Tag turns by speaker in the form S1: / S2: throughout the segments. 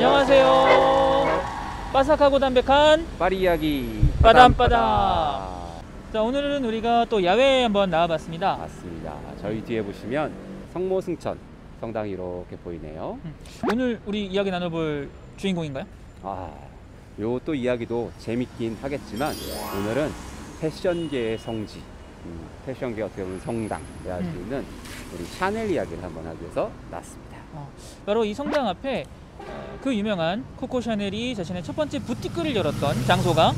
S1: 안녕하세요. 바삭하고 담백한
S2: 파리 이야기
S1: 빠담빠담. 자, 오늘은 우리가 또 야외에 한번 나와봤습니다.
S2: 맞습니다. 저희 뒤에 보시면 성모승천 성당이 이렇게 보이네요.
S1: 오늘 우리 이야기 나눠볼 주인공인가요?
S2: 요 또 이야기도 재밌긴 하겠지만 오늘은 패션계의 성지, 패션계 어떻게 보면 성당이라 할 수 있는 우리 샤넬 이야기를 한번 하기 위해서 나왔습니다.
S1: 바로 이 성당 앞에 그 유명한 코코 샤넬이 자신의 첫 번째 부티크를 열었던 장소가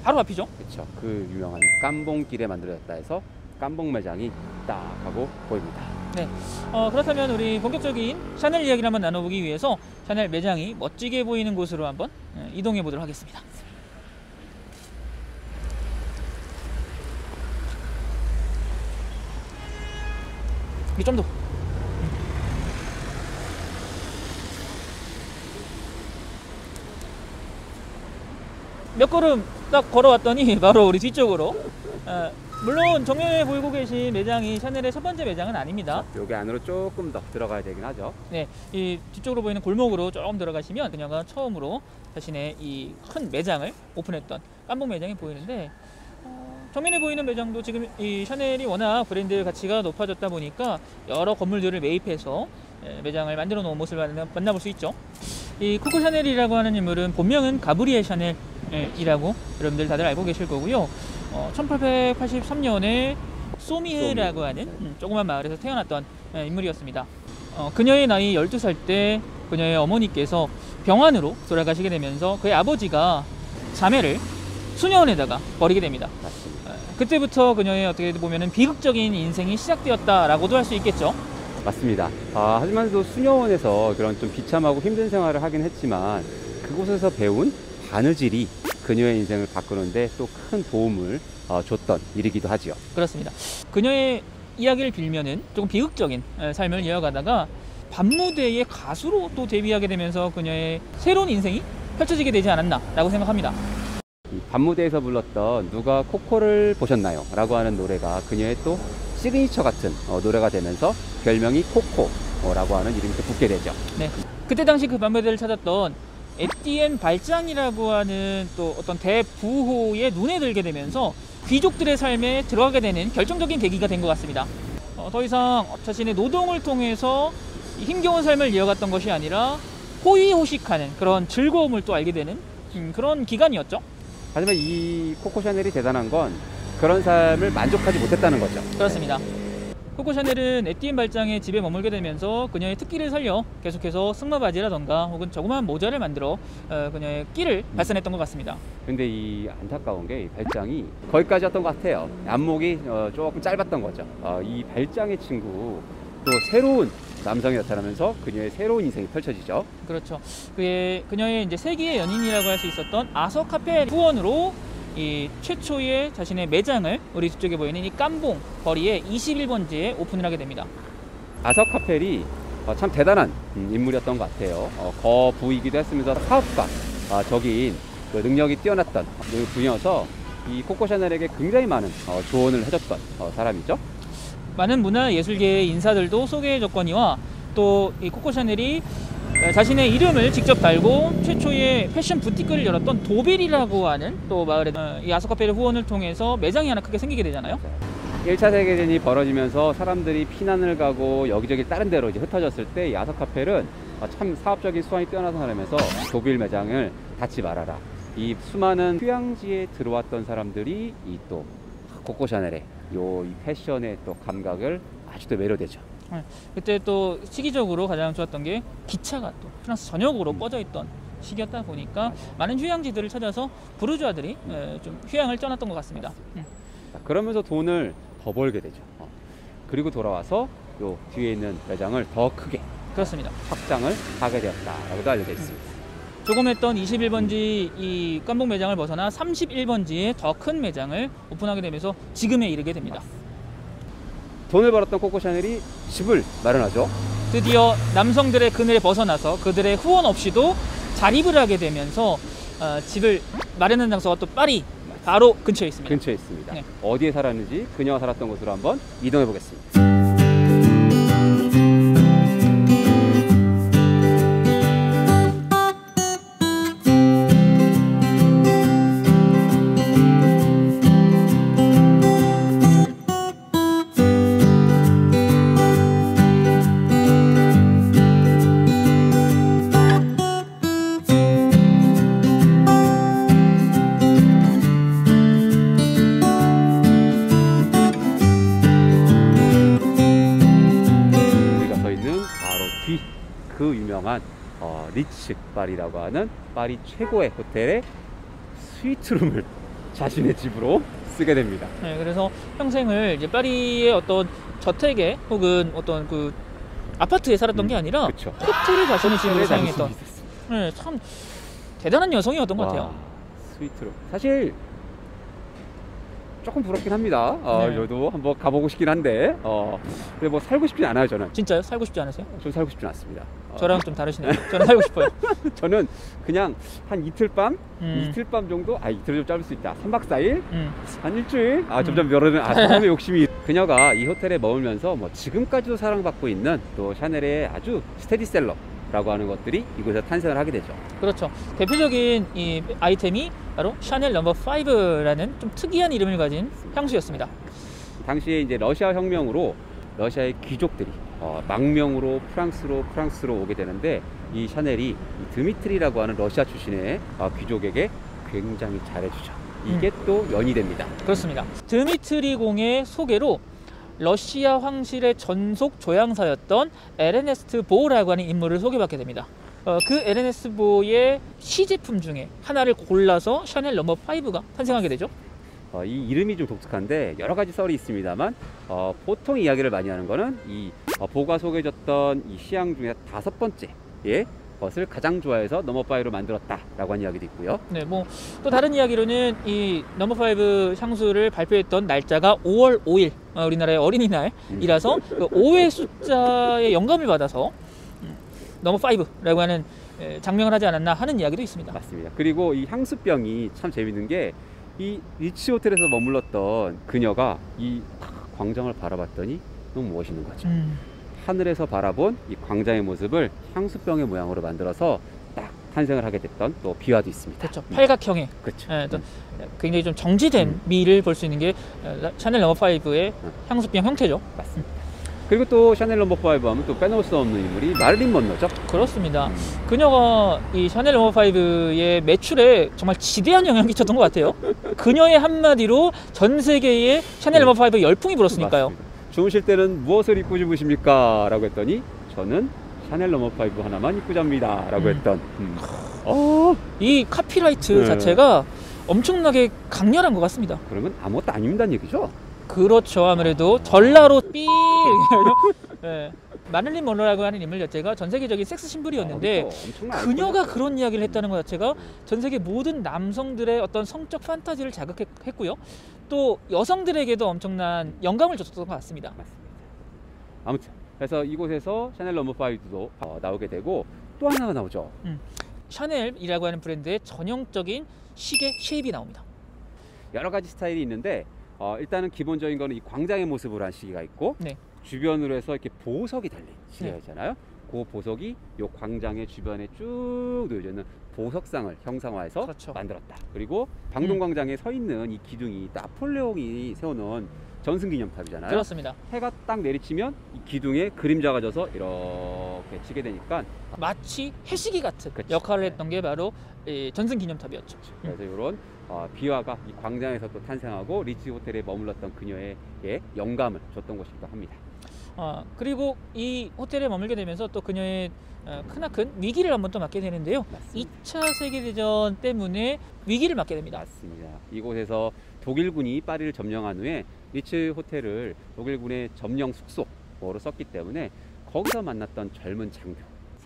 S1: 바로 앞이죠.
S2: 그렇죠. 그 유명한 깜봉길에 만들어졌다 해서 깜봉 매장이 딱 하고 보입니다.
S1: 네. 그렇다면 우리 본격적인 샤넬 이야기를 한번 나눠보기 위해서 샤넬 매장이 멋지게 보이는 곳으로 한번 이동해 보도록 하겠습니다. 이 좀 더. 몇 걸음 딱 걸어왔더니 바로 우리 뒤쪽으로 물론 정면에 보이고 계신 매장이 샤넬의 첫 번째 매장은 아닙니다.
S2: 여기 안으로 조금 더 들어가야 되긴 하죠.
S1: 네, 이 뒤쪽으로 보이는 골목으로 조금 들어가시면 그녀가 처음으로 자신의 이 큰 매장을 오픈했던 깜봉 매장이 보이는데 정면에 보이는 매장도 지금 이 샤넬이 워낙 브랜드 가치가 높아졌다 보니까 여러 건물들을 매입해서 매장을 만들어 놓은 모습을 만나볼 수 있죠. 이 코코 샤넬이라고 하는 인물은 본명은 가브리엘 샤넬이라고 여러분들 다들 알고 계실 거고요. 1883년에 소미헤라고 하는 조그만 마을에서 태어났던 인물이었습니다. 그녀의 나이 12살 때 그녀의 어머니께서 병환으로 돌아가시게 되면서 그의 아버지가 자매를 수녀원에다가 버리게 됩니다.
S2: 맞습니다.
S1: 그때부터 그녀의 어떻게 보면 비극적인 인생이 시작되었다라고도 할 수 있겠죠.
S2: 맞습니다. 하지만 또 수녀원에서 그런 좀 비참하고 힘든 생활을 하긴 했지만 그곳에서 배운 바느질이 그녀의 인생을 바꾸는데 또 큰 도움을 줬던 일이기도 하지요.
S1: 그렇습니다. 그녀의 이야기를 빌면은 조금 비극적인 삶을 이어가다가 밤무대의 가수로 또 데뷔하게 되면서 그녀의 새로운 인생이 펼쳐지게 되지 않았나라고 생각합니다.
S2: 이 밤무대에서 불렀던 누가 코코를 보셨나요? 라고 하는 노래가 그녀의 또 시그니처 같은 노래가 되면서 별명이 코코라고 하는 이름이 또 붙게 되죠.
S1: 네. 그때 당시 그 밤무대를 찾았던 에티엔 발장이라고 하는 또 어떤 대부호의 눈에 들게 되면서 귀족들의 삶에 들어가게 되는 결정적인 계기가 된 것 같습니다. 더 이상 자신의 노동을 통해서 힘겨운 삶을 이어갔던 것이 아니라 호의호식하는 그런 즐거움을 또 알게 되는 그런 기간이었죠.
S2: 하지만 이 코코 샤넬이 대단한 건 그런 삶을 만족하지 못했다는 거죠.
S1: 그렇습니다. 코코 샤넬은 에티엔 발장의 집에 머물게 되면서 그녀의 특기를 살려 계속해서 승마 바지라던가 혹은 조그마한 모자를 만들어 그녀의 끼를 발산했던 것 같습니다.
S2: 근데 이 안타까운 게 이 발장이 거기까지였던 것 같아요. 안목이 조금 짧았던 거죠. 이 발장의 친구 또 새로운 남성이 나타나면서 그녀의 새로운 인생이 펼쳐지죠.
S1: 그렇죠. 그녀의 이제 세기의 연인이라고 할 수 있었던 아서 카페 후원으로 이 최초의 자신의 매장을 우리 뒤쪽에 보이는 이 깜봉 거리에 21번지에 오픈을 하게 됩니다.
S2: 아서 카펠이 참 대단한 인물이었던 것 같아요. 거부이기도 했으면서 사업가적인 그 능력이 뛰어났던 분이어서 이 코코 샤넬에게 굉장히 많은 조언을 해줬던 사람이죠.
S1: 많은 문화예술계의 인사들도 소개해줬거니와 또 이 코코 샤넬이 자신의 이름을 직접 달고 최초의 패션 부티크를 열었던 도빌이라고 하는 또 마을에 이 아서카페의 후원을 통해서 매장이 하나 크게 생기게 되잖아요.
S2: 1차 세계대전이 벌어지면서 사람들이 피난을 가고 여기저기 다른 데로 이제 흩어졌을 때 이 아서카펠은 참 사업적인 수완이 뛰어나서 하면서 도빌 매장을 닫지 말아라. 이 수많은 휴양지에 들어왔던 사람들이 이 또 코코 샤넬의 이 패션의 또 감각을 아직도 매료되죠.
S1: 그때 또 시기적으로 가장 좋았던 게 기차가 또 프랑스 전역으로 뻗어있던 시기였다 보니까 많은 휴양지들을 찾아서 부르주아들이 좀 휴양을 떠났던 것 같습니다.
S2: 그러면서 돈을 더 벌게 되죠. 그리고 돌아와서 요 뒤에 있는 매장을 더 크게
S1: 그렇습니다.
S2: 확장을 하게 되었다라고도 알려져 있습니다.
S1: 조금 했던 21번지 이 깜봉 매장을 벗어나 31번지의 더 큰 매장을 오픈하게 되면서 지금에 이르게 됩니다.
S2: 돈을 벌었던 코코 샤넬이 집을 마련하죠.
S1: 드디어 남성들의 그늘에 벗어나서 그들의 후원 없이도 자립을 하게 되면서 집을 마련한 장소가 또 파리 바로 근처에 있습니다.
S2: 근처에 있습니다.
S1: 네.
S2: 어디에 살았는지 그녀가 살았던 곳으로 한번 이동해 보겠습니다. 뒤 그 유명한 리츠 파리라고 하는 파리 최고의 호텔의 스위트룸을 자신의 집으로 쓰게 됩니다.
S1: 네, 그래서 평생을 이제 파리의 어떤 저택에 혹은 어떤 그 아파트에 살았던 게 아니라
S2: 그쵸.
S1: 호텔을 자신의 집으로
S2: 호텔에
S1: 사용했던.
S2: 자신이 있었어요.
S1: 네, 참 대단한 여성이었던 것 같아요.
S2: 와, 스위트룸. 사실 조금 부럽긴 합니다.
S1: 네.
S2: 저도 한번 가보고 싶긴 한데, 근데 뭐 살고 싶진 않아요, 저는.
S1: 진짜요? 살고 싶지 않으세요?
S2: 좀 살고 싶진 않습니다.
S1: 저랑 좀 다르시네요. 저는 살고 싶어요.
S2: 저는 그냥 한 이틀 밤
S1: 음.
S2: 정도? 이틀 좀 짧을 수 있다. 3박 4일? 한 일주일?
S1: 음.
S2: 점점 늘어나는 사람의 욕심이. 그녀가 이 호텔에 머물면서 뭐 지금까지도 사랑받고 있는 또 샤넬의 아주 스테디셀러라고 하는 것들이 이곳에서 탄생을 하게 되죠.
S1: 그렇죠. 대표적인 이 아이템이 바로 샤넬 넘버 5라는 좀 특이한 이름을 가진 향수였습니다.
S2: 당시에 이제 러시아 혁명으로 러시아의 귀족들이 망명으로 프랑스로 오게 되는데, 이 샤넬이 이 드미트리라고 하는 러시아 출신의 귀족에게 굉장히 잘해주죠. 이게 또 연이 됩니다.
S1: 그렇습니다. 드미트리 공의 소개로 러시아 황실의 전속 조향사였던 에르네스트 보라고 하는 인물을 소개받게 됩니다. 그 에르네스트 보의 시제품 중에 하나를 골라서 샤넬 넘버 5가 탄생하게 되죠.
S2: 이 이름이 좀 독특한데 여러 가지 썰이 있습니다만, 보통 이야기를 많이 하는 거는 이 보가 소개해줬던 이 시향 중에 5번째의 것을 가장 좋아해서 넘버 5로 만들었다라고 하는 이야기도 있고요.
S1: 네, 뭐 또 다른 이야기로는 이 넘버 5 향수를 발표했던 날짜가 5월 5일, 우리나라의 어린이날이라서 그 5의 숫자의 영감을 받아서 넘버 5라고 하는 장명을 하지 않았나 하는 이야기도 있습니다.
S2: 맞습니다. 그리고 이 향수병이 참 재밌는 게, 이 리츠 호텔에서 머물렀던 그녀가 이 광장을 바라봤더니 너무 멋있는 거죠. 하늘에서 바라본 이 광장의 모습을 향수병의 모양으로 만들어서 딱 탄생을 하게 됐던 또 비화도 있습니다.
S1: 그렇죠. 팔각형의
S2: 그렇죠.
S1: 또 굉장히 좀 정지된 미를 볼 수 있는 게 샤넬 넘버 5의 향수병 형태죠.
S2: 맞습니다. 그리고 또 샤넬 넘버 5 하면 또 빼놓을 수 없는 인물이 마릴린 먼로죠.
S1: 그렇습니다. 그녀가 이 샤넬 넘버 5의 매출에 정말 지대한 영향을 끼쳤던 것 같아요. 그녀의 한마디로 전 세계에 샤넬 넘버 5의 열풍이 불었으니까요.
S2: 맞습니다. 주무실 때는 무엇을 입고 주무십니까? 라고 했더니 저는 샤넬 넘버 5 하나만 입고 잡니다. 라고 했던.
S1: 이 카피라이트
S2: 네.
S1: 자체가 엄청나게 강렬한 것 같습니다.
S2: 그러면 아무것도 안 입는다는 얘기죠?
S1: 그렇죠. 아무래도 전라로 삐 네. 마릴린 먼로라고 하는 인물 자체가 전 세계적인 섹스 심볼이었는데,
S2: 그렇죠. 엄청난
S1: 그녀가
S2: 아이콘이었죠.
S1: 그런 이야기를 했다는 것 자체가 전 세계 모든 남성들의 어떤 성적 판타지를 자극했고요. 또 여성들에게도 엄청난 영감을 줬던 것 같습니다.
S2: 맞습니다. 아무튼 그래서 이곳에서 샤넬 넘버 5도 나오게 되고, 또 하나가 나오죠.
S1: 샤넬이라고 하는 브랜드의 전형적인 시계 쉐입이 나옵니다.
S2: 여러 가지 스타일이 있는데, 일단은 기본적인 거는 이 광장의 모습으로 한 시계가 있고,
S1: 네.
S2: 주변으로 해서 이렇게 보석이 달린 시계가 있잖아요. 그 보석이 요 광장의 주변에 쭉 놓여져 있는 보석상을 형상화해서
S1: 그렇죠.
S2: 만들었다. 그리고 방동광장에 서 있는 이 기둥이 나폴레옹이 세워놓은 전승기념탑이잖아요.
S1: 그렇습니다.
S2: 해가 딱 내리치면 이 기둥에 그림자가 져서 이렇게 치게 되니까,
S1: 마치 해시기 같은
S2: 그치.
S1: 역할을 했던 게 바로 이 전승기념탑이었죠.
S2: 그래서 이런 비화가 이 광장에서 또 탄생하고 리츠 호텔에 머물렀던 그녀의 영감을 줬던 곳이기도 합니다.
S1: 그리고 이 호텔에 머물게 되면서 또 그녀의 크나큰 위기를 한번 또 맞게 되는데요.
S2: 맞습니다.
S1: 2차 세계대전 때문에 위기를 맞게 됩니다.
S2: 맞습니다. 이곳에서 독일군이 파리를 점령한 후에 리츠 호텔을 독일군의 점령 숙소로 썼기 때문에 거기서 만났던 젊은 장교,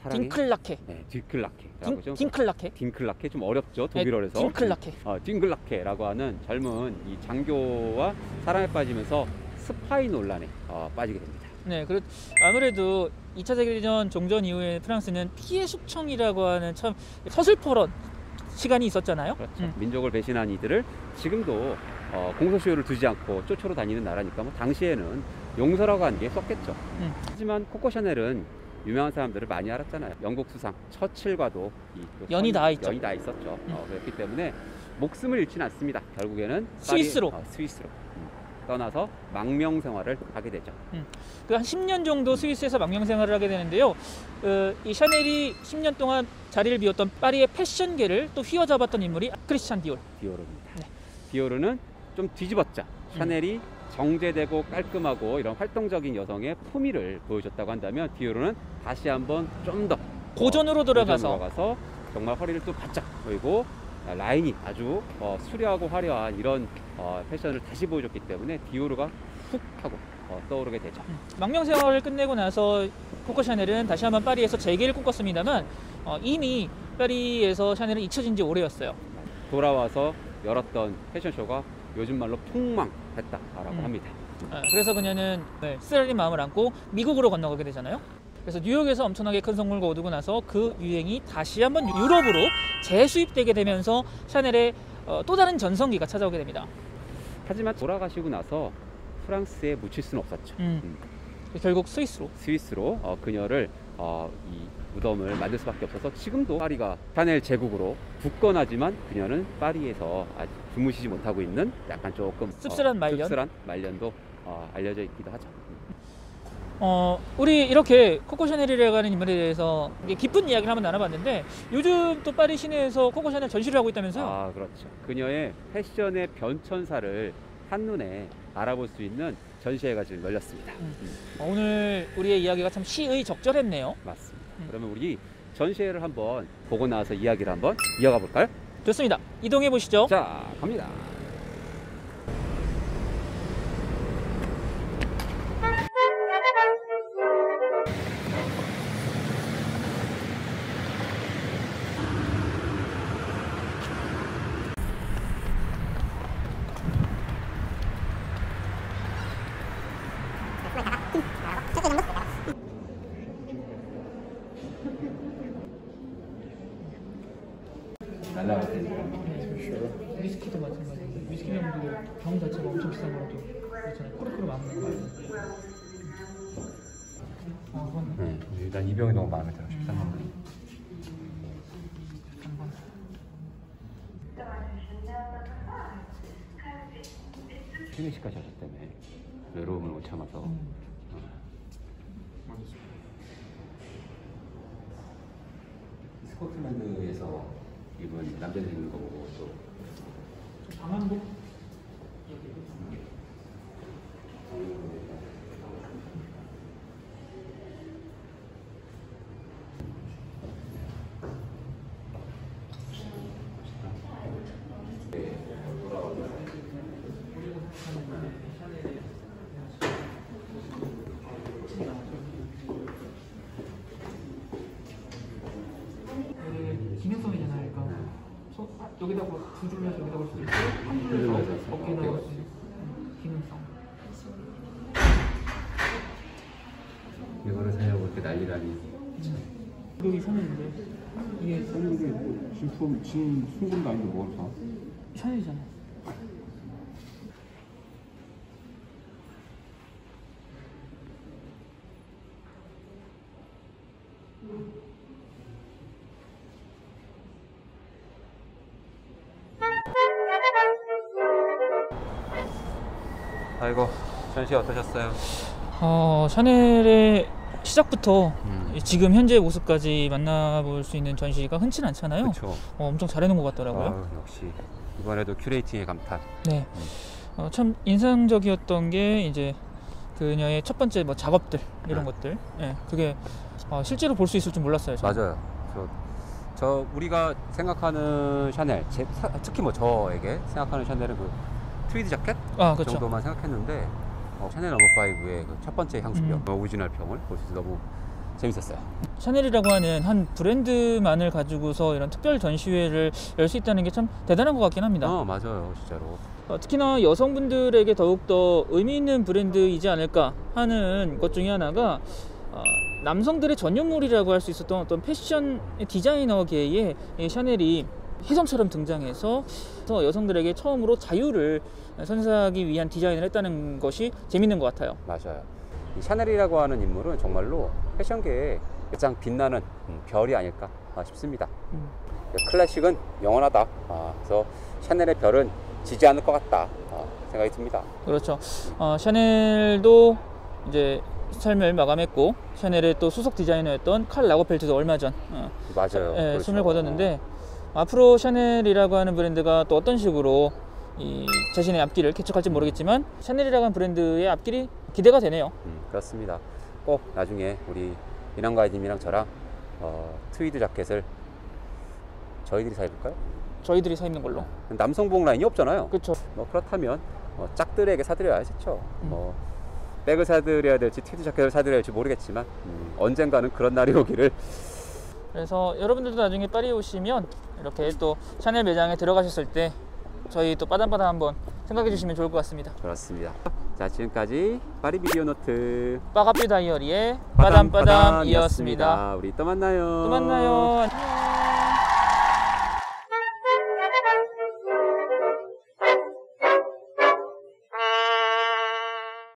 S2: 사랑의
S1: 딩클라케.
S2: 네, 딩클라케라고 죠.
S1: 딩클라케.
S2: 딩클라케 좀 어렵죠, 독일어에서.
S1: 딩클라케.
S2: 딩클라케라고 하는 젊은 이 장교와 사랑에 빠지면서 스파이 논란에 빠지게 됩니다.
S1: 네, 아무래도 2차 세계대전 종전 이후에 프랑스는 피해 숙청이라고 하는 참 서슬퍼런 시간이 있었잖아요.
S2: 그렇죠. 민족을 배신한 이들을 지금도 공소시효를 두지 않고 쫓으러 다니는 나라니까 뭐 당시에는 용서라고 하는 게 썼겠죠. 하지만 코코 샤넬은 유명한 사람들을 많이 알았잖아요. 영국 수상 처칠과도
S1: 연이 닿아 있죠.
S2: 연이 닿아 있었죠. 그렇기 때문에 목숨을 잃지는 않습니다. 결국에는
S1: 스위스로
S2: 떠나서 망명 생활을 하게 되죠.
S1: 그 한 10년 정도 스위스에서 망명 생활을 하게 되는데요. 이 샤넬이 10년 동안 자리를 비웠던 파리의 패션계를 또 휘어잡았던 인물이 크리스찬 디올.
S2: 디오르입니다.
S1: 네.
S2: 디오르는 좀 뒤집었죠. 샤넬이 정제되고 깔끔하고 이런 활동적인 여성의 품위를 보여줬다고 한다면 디오르는 다시 한번 좀 더
S1: 고전으로 들어가서
S2: 정말 허리를 또 바짝 보이고 라인이 아주 수려하고 화려한 이런 패션을 다시 보여줬기 때문에 디오르가 훅 하고 떠오르게 되죠.
S1: 망명 생활을 끝내고 나서 코코 샤넬은 다시 한번 파리에서 재기를 꿈꿨습니다만 이미 파리에서 샤넬은 잊혀진 지 오래였어요.
S2: 돌아와서 열었던 패션쇼가 요즘 말로 폭망했다라고 합니다.
S1: 그래서 그녀는 쓰라린 마음을 안고 미국으로 건너가게 되잖아요. 그래서 뉴욕에서 엄청나게 큰 성공을 거두고 나서 그 유행이 다시 한번 유럽으로 재수입되게 되면서 샤넬의 또 다른 전성기가 찾아오게 됩니다.
S2: 하지만 돌아가시고 나서 프랑스에 묻힐 수는 없었죠.
S1: 결국 스위스로 그녀를 이 무덤을 만들 수밖에 없어서 지금도 파리가 샤넬 제국으로 굳건하지만 그녀는 파리에서 아직 주무시지 못하고 있는 약간 조금 씁쓸한
S2: 말년도 알려져 있기도 하죠.
S1: 우리 이렇게 코코 샤넬이라고 하는 인물에 대해서 깊은 이야기를 한번 나눠봤는데 요즘 또 파리 시내에서 코코 샤넬 전시를 하고 있다면서요?
S2: 그렇죠. 그녀의 패션의 변천사를 한눈에 알아볼 수 있는 전시회가 지금 열렸습니다.
S1: 오늘 우리의 이야기가 참 시의 적절했네요.
S2: 맞습니다. 그러면 우리 전시회를 한번 보고 나서 이야기를 한번 이어가 볼까요?
S1: 좋습니다. 이동해 보시죠.
S2: 자, 갑니다. 날라갈 테니까.
S1: 위스키도 마찬가지인데 위스키 병도 병 자체가 엄청 비싼 거라도 그렇잖아요. 코르크로 막는 거 아니에요?
S2: 일단 이 병이 너무 마음에 들어. 13만 불. 휴게실까지 하셨다며. 외로움을 못 참아서. 스코틀랜드에서 입은 남자들 입는 거 보고 또
S1: 방한복? 기능성이잖아요. 그러니까 여기다가 두 줄로 해서 여기다 걸 수도 있고 한 줄로 해서 어깨에다 걸 수도 있고 기능성.
S2: 이거를 사려고 이렇게 난리라니.
S1: 여기 샤넬인데 이게
S3: 지금 순금도 아니고 뭘 사?
S1: 샤넬이잖아요.
S2: 아이고, 전시 어떠셨어요?
S1: 샤넬의 시작부터 지금 현재 모습까지 만나볼 수 있는 전시가 흔치는 않잖아요.
S2: 그렇죠.
S1: 엄청 잘해놓은 것 같더라고요.
S2: 역시 이번에도 큐레이팅의 감탄.
S1: 네, 참 인상적이었던 게 이제 그녀의 첫 번째 뭐 작업들 이런 것들. 네, 그게 실제로 볼 수 있을 줄 몰랐어요. 저는.
S2: 맞아요. 저 우리가 생각하는 샤넬, 특히 뭐 저에게 생각하는 샤넬은 그 트위드 자켓
S1: 그렇죠.
S2: 정도만 생각했는데 샤넬 넘버5의 그 첫 번째 향수병, 오리지널 병을 볼 수 있어서 너무 재밌었어요.
S1: 샤넬이라고 하는 한 브랜드만을 가지고서 이런 특별 전시회를 열 수 있다는 게 참 대단한 것 같긴 합니다.
S2: 맞아요, 진짜로.
S1: 특히나 여성분들에게 더욱더 의미 있는 브랜드이지 않을까 하는 것 중에 하나가 남성들의 전유물이라고 할 수 있었던 어떤 패션 디자이너계의 샤넬이 혜성처럼 등장해서 여성들에게 처음으로 자유를 선사하기 위한 디자인을 했다는 것이 재밌는 것 같아요.
S2: 맞아요. 이 샤넬이라고 하는 인물은 정말로 패션계에 가장 빛나는 별이 아닐까 싶습니다. 클래식은 영원하다. 그래서 샤넬의 별은 지지 않을 것 같다 생각이 듭니다.
S1: 그렇죠. 샤넬도 이제 삶을 마감했고 샤넬의 또 수석 디자이너였던 칼 라거펠트도 얼마 전
S2: 맞아요.
S1: 숨을
S2: 그렇죠.
S1: 거뒀는데 앞으로 샤넬이라고 하는 브랜드가 또 어떤 식으로 이 자신의 앞길을 개척할지 모르겠지만 샤넬이라는 브랜드의 앞길이 기대가 되네요.
S2: 그렇습니다. 꼭 나중에 우리 이남가이님이랑 저랑 트위드 자켓을 저희들이 사 입을까요?
S1: 저희들이 사 입는 걸로.
S2: 남성복 라인이 없잖아요.
S1: 그렇죠.
S2: 뭐 그렇다면 짝들에게 사드려야겠죠. 뭐 백을 사드려야 될지 트위드 자켓을 사드려야 할지 모르겠지만 언젠가는 그런 날이 오기를.
S1: 그래서 여러분들도 나중에 파리에 오시면 이렇게 또 샤넬 매장에 들어가셨을 때 저희 또 빠담빠담 한번 생각해 주시면 좋을 것 같습니다.
S2: 그렇습니다. 자, 지금까지 파리 비디오 노트
S1: 빠가삐 다이어리의 빠담빠담이었습니다.
S2: 우리 또 만나요.
S1: 또 만나요.